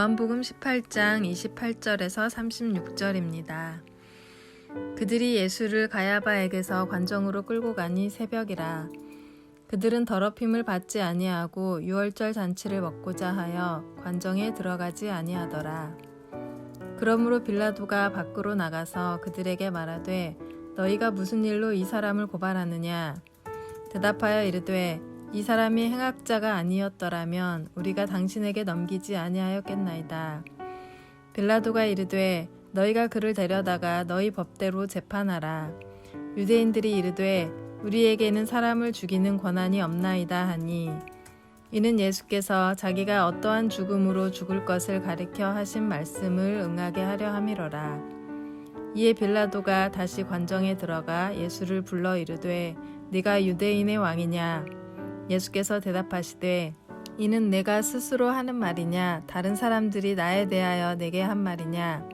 요한복음 18장 28절에서 36절입니다. 그들이 예수를 가야바에게서 관정으로 끌고 가니 새벽이라. 그들은 더럽힘을 받지 아니하고 유월절 잔치를 먹고자 하여 관정에 들어가지 아니하더라. 그러므로 빌라도가 밖으로 나가서 그들에게 말하되 너희가 무슨 일로 이 사람을 고발하느냐? 대답하여 이르되 이 사람이 행악자가 아니었더라면 우리가 당신에게 넘기지 아니하였겠나이다. 빌라도가 이르되 너희가 그를 데려다가 너희 법대로 재판하라. 유대인들이 이르되 우리에게는 사람을 죽이는 권한이 없나이다 하니 이는 예수께서 자기가 어떠한 죽음으로 죽을 것을 가리켜 하신 말씀을 응하게 하려 함이로라. 이에 빌라도가 다시 관정에 들어가 예수를 불러 이르되 네가 유대인의 왕이냐? 예수께서 대답하시되 이는 내가 스스로 하는 말이냐? 다른 사람들이 나에 대하여 내게 한 말이냐?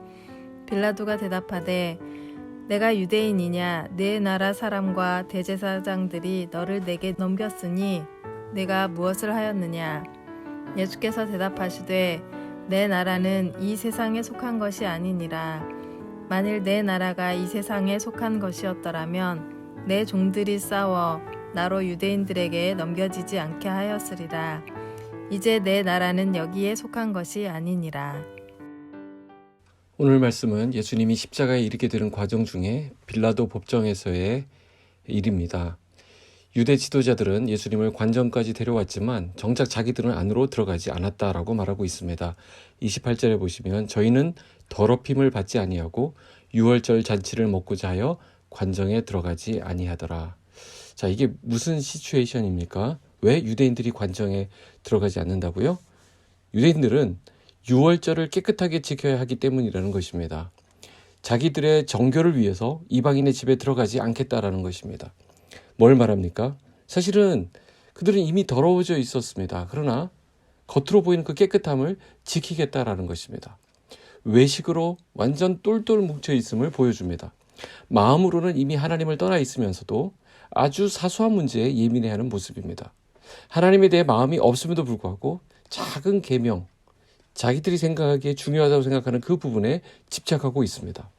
빌라도가 대답하되 내가 유대인이냐? 내 나라 사람과 대제사장들이 너를 내게 넘겼으니 내가 무엇을 하였느냐? 예수께서 대답하시되 내 나라는 이 세상에 속한 것이 아니니라. 만일 내 나라가 이 세상에 속한 것이었더라면 내 종들이 싸워 나로 유대인들에게 넘겨지지 않게 하였으리라. 이제 내 나라는 여기에 속한 것이 아니니라. 오늘 말씀은 예수님이 십자가에 이르게 되는 과정 중에 빌라도 법정에서의 일입니다. 유대 지도자들은 예수님을 관정까지 데려왔지만 정작 자기들은 안으로 들어가지 않았다라고 말하고 있습니다. 28절에 보시면 저희는 더럽힘을 받지 아니하고 유월절 잔치를 먹고자 하여 관정에 들어가지 아니하더라. 자, 이게 무슨 시츄에이션입니까? 왜 유대인들이 관정에 들어가지 않는다고요? 유대인들은 유월절을 깨끗하게 지켜야 하기 때문이라는 것입니다. 자기들의 정결을 위해서 이방인의 집에 들어가지 않겠다라는 것입니다. 뭘 말합니까? 사실은 그들은 이미 더러워져 있었습니다. 그러나 겉으로 보이는 그 깨끗함을 지키겠다라는 것입니다. 외식으로 완전 똘똘 뭉쳐 있음을 보여줍니다. 마음으로는 이미 하나님을 떠나 있으면서도 아주 사소한 문제에 예민해하는 모습입니다. 하나님에 대해 마음이 없음에도 불구하고 작은 계명, 자기들이 생각하기에 중요하다고 생각하는 그 부분에 집착하고 있습니다.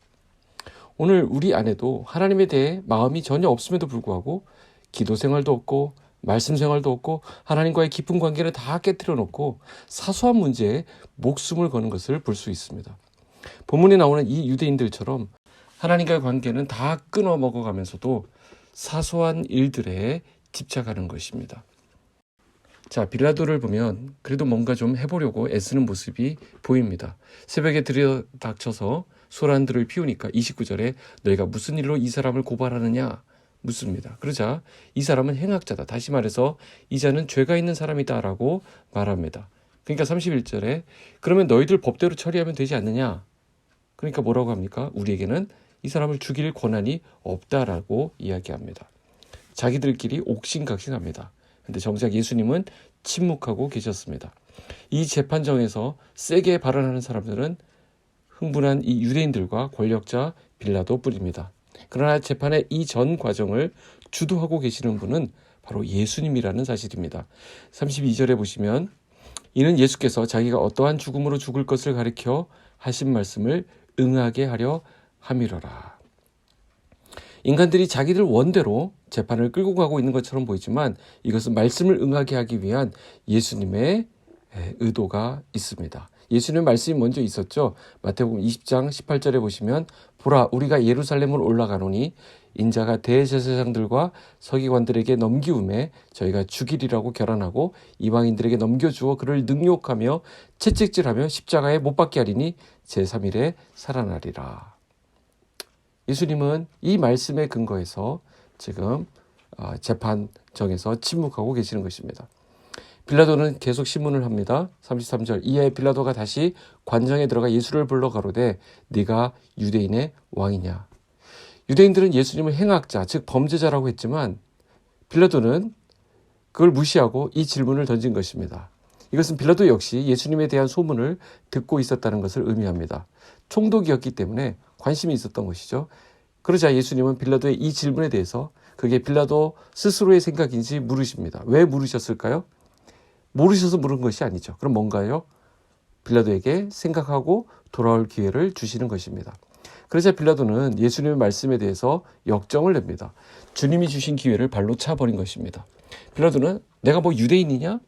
오늘 우리 안에도 하나님에 대해 마음이 전혀 없음에도 불구하고 기도 생활도 없고 말씀 생활도 없고 하나님과의 깊은 관계를 다 깨뜨려 놓고 사소한 문제에 목숨을 거는 것을 볼 수 있습니다. 본문에 나오는 이 유대인들처럼 하나님과의 관계는 다 끊어 먹어가면서도 사소한 일들에 집착하는 것입니다. 자, 빌라도를 보면 그래도 뭔가 좀 해보려고 애쓰는 모습이 보입니다. 새벽에 들여닥쳐서 소란들을 피우니까 29절에 너희가 무슨 일로 이 사람을 고발하느냐 묻습니다. 그러자 이 사람은 행악자다. 다시 말해서 이 자는 죄가 있는 사람이다 라고 말합니다. 그러니까 31절에 그러면 너희들 법대로 처리하면 되지 않느냐? 그러니까 뭐라고 합니까? 우리에게는 이 사람을 죽일 권한이 없다라고 이야기합니다. 자기들끼리 옥신각신합니다. 근데 정작 예수님은 침묵하고 계셨습니다. 이 재판정에서 세게 발언하는 사람들은 흥분한 이 유대인들과 권력자 빌라도뿐입니다. 그러나 재판의 이 전 과정을 주도하고 계시는 분은 바로 예수님이라는 사실입니다. 32절에 보시면 이는 예수께서 자기가 어떠한 죽음으로 죽을 것을 가리켜 하신 말씀을 응하게 하려 함이로라. 인간들이 자기들 원대로 재판을 끌고 가고 있는 것처럼 보이지만 이것은 말씀을 응하게 하기 위한 예수님의 의도가 있습니다. 예수님의 말씀이 먼저 있었죠. 마태복음 20장 18절에 보시면 보라 우리가 예루살렘을 올라가노니 인자가 대제사장들과 서기관들에게 넘기움에 저희가 죽이리라고 결단하고 이방인들에게 넘겨주어 그를 능욕하며 채찍질하며 십자가에 못 박게 하리니 제3일에 살아나리라. 예수님은 이 말씀에 근거해서 지금 재판정에서 침묵하고 계시는 것입니다. 빌라도는 계속 신문을 합니다. 33절 이에 빌라도가 다시 관정에 들어가 예수를 불러 가로되 네가 유대인의 왕이냐. 유대인들은 예수님을 행악자 즉 범죄자라고 했지만 빌라도는 그걸 무시하고 이 질문을 던진 것입니다. 이것은 빌라도 역시 예수님에 대한 소문을 듣고 있었다는 것을 의미합니다. 총독이었기 때문에 관심이 있었던 것이죠. 그러자 예수님은 빌라도의 이 질문에 대해서 그게 빌라도 스스로의 생각인지 물으십니다. 왜 물으셨을까요? 모르셔서 물은 것이 아니죠. 그럼 뭔가요? 빌라도에게 생각하고 돌아올 기회를 주시는 것입니다. 그러자 빌라도는 예수님의 말씀에 대해서 역정을 냅니다. 주님이 주신 기회를 발로 차버린 것입니다. 빌라도는 내가 뭐 유대인이냐?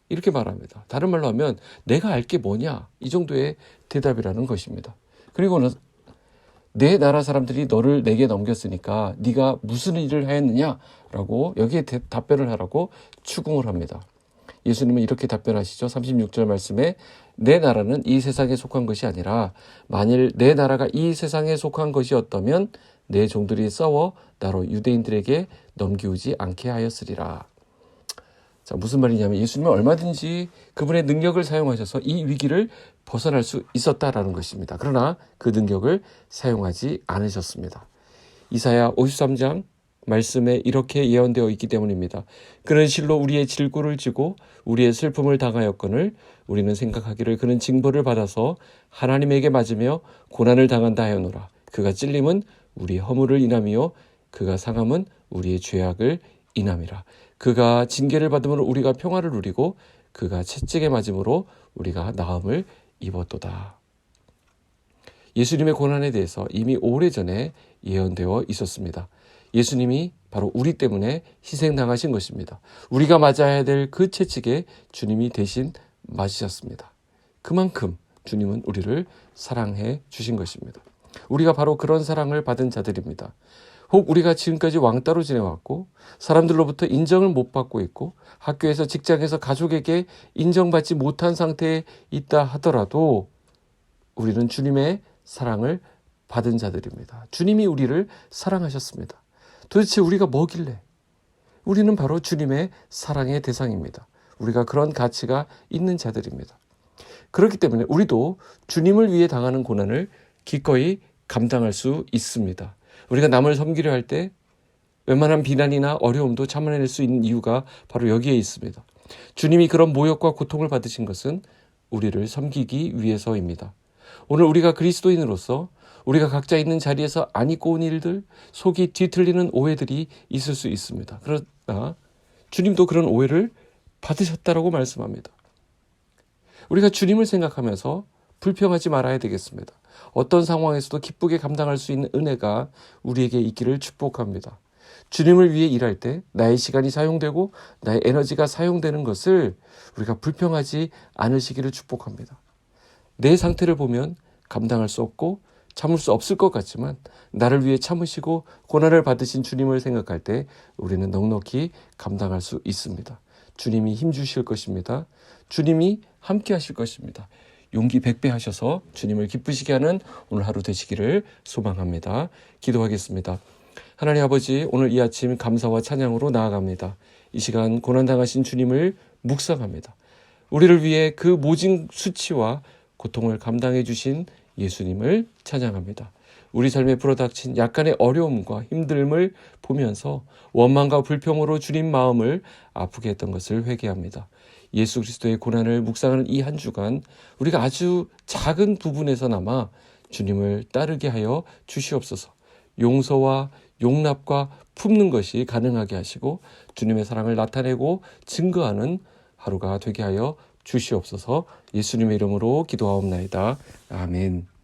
이렇게 말합니다. 다른 말로 하면 내가 알 게 뭐냐? 이 정도의 대답이라는 것입니다. 그리고는 내 나라 사람들이 너를 내게 넘겼으니까 네가 무슨 일을 하였느냐라고 여기에 답변을 하라고 추궁을 합니다. 예수님은 이렇게 답변하시죠. 36절 말씀에 내 나라는 이 세상에 속한 것이 아니라 만일 내 나라가 이 세상에 속한 것이었다면 내 종들이 싸워 나로 유대인들에게 넘기우지 않게 하였으리라. 자, 무슨 말이냐면 예수님은 얼마든지 그분의 능력을 사용하셔서 이 위기를 벗어날 수 있었다라는 것입니다. 그러나 그 능력을 사용하지 않으셨습니다. 이사야 53장 말씀에 이렇게 예언되어 있기 때문입니다. 그는 실로 우리의 질고를 지고 우리의 슬픔을 당하였거늘 우리는 생각하기를 그는 징벌을 받아서 하나님에게 맞으며 고난을 당한다 하였노라. 그가 찔림은 우리의 허물을 인함이요 그가 상함은 우리의 죄악을 인함이라. 그가 징계를 받음으로 우리가 평화를 누리고 그가 채찍에 맞음으로 우리가 나음을 입었도다. 예수님의 고난에 대해서 이미 오래전에 예언되어 있었습니다. 예수님이 바로 우리 때문에 희생당하신 것입니다. 우리가 맞아야 될 그 채찍에 주님이 대신 맞으셨습니다. 그만큼 주님은 우리를 사랑해 주신 것입니다. 우리가 바로 그런 사랑을 받은 자들입니다. 혹 우리가 지금까지 왕따로 지내왔고 사람들로부터 인정을 못 받고 있고 학교에서 직장에서 가족에게 인정받지 못한 상태에 있다 하더라도 우리는 주님의 사랑을 받은 자들입니다. 주님이 우리를 사랑하셨습니다. 도대체 우리가 뭐길래? 우리는 바로 주님의 사랑의 대상입니다. 우리가 그런 가치가 있는 자들입니다. 그렇기 때문에 우리도 주님을 위해 당하는 고난을 기꺼이 감당할 수 있습니다. 우리가 남을 섬기려 할 때 웬만한 비난이나 어려움도 참아낼 수 있는 이유가 바로 여기에 있습니다. 주님이 그런 모욕과 고통을 받으신 것은 우리를 섬기기 위해서입니다. 오늘 우리가 그리스도인으로서 우리가 각자 있는 자리에서 안 입고 온 일들, 속이 뒤틀리는 오해들이 있을 수 있습니다. 그러나 주님도 그런 오해를 받으셨다라고 말씀합니다. 우리가 주님을 생각하면서 불평하지 말아야 되겠습니다. 어떤 상황에서도 기쁘게 감당할 수 있는 은혜가 우리에게 있기를 축복합니다. 주님을 위해 일할 때 나의 시간이 사용되고 나의 에너지가 사용되는 것을 우리가 불평하지 않으시기를 축복합니다. 내 상태를 보면 감당할 수 없고 참을 수 없을 것 같지만 나를 위해 참으시고 고난을 받으신 주님을 생각할 때 우리는 넉넉히 감당할 수 있습니다. 주님이 힘주실 것입니다. 주님이 함께 하실 것입니다. 용기 100배 하셔서 주님을 기쁘시게 하는 오늘 하루 되시기를 소망합니다. 기도하겠습니다. 하나님 아버지, 오늘 이 아침 감사와 찬양으로 나아갑니다. 이 시간 고난당하신 주님을 묵상합니다. 우리를 위해 그 모진 수치와 고통을 감당해 주신 예수님을 찬양합니다. 우리 삶에 불어닥친 약간의 어려움과 힘듦을 보면서 원망과 불평으로 주님 마음을 아프게 했던 것을 회개합니다. 예수 그리스도의 고난을 묵상하는 이 한 주간 우리가 아주 작은 부분에서나마 주님을 따르게 하여 주시옵소서. 용서와 용납과 품는 것이 가능하게 하시고 주님의 사랑을 나타내고 증거하는 하루가 되게 하여 주시옵소서. 예수님의 이름으로 기도하옵나이다. 아멘.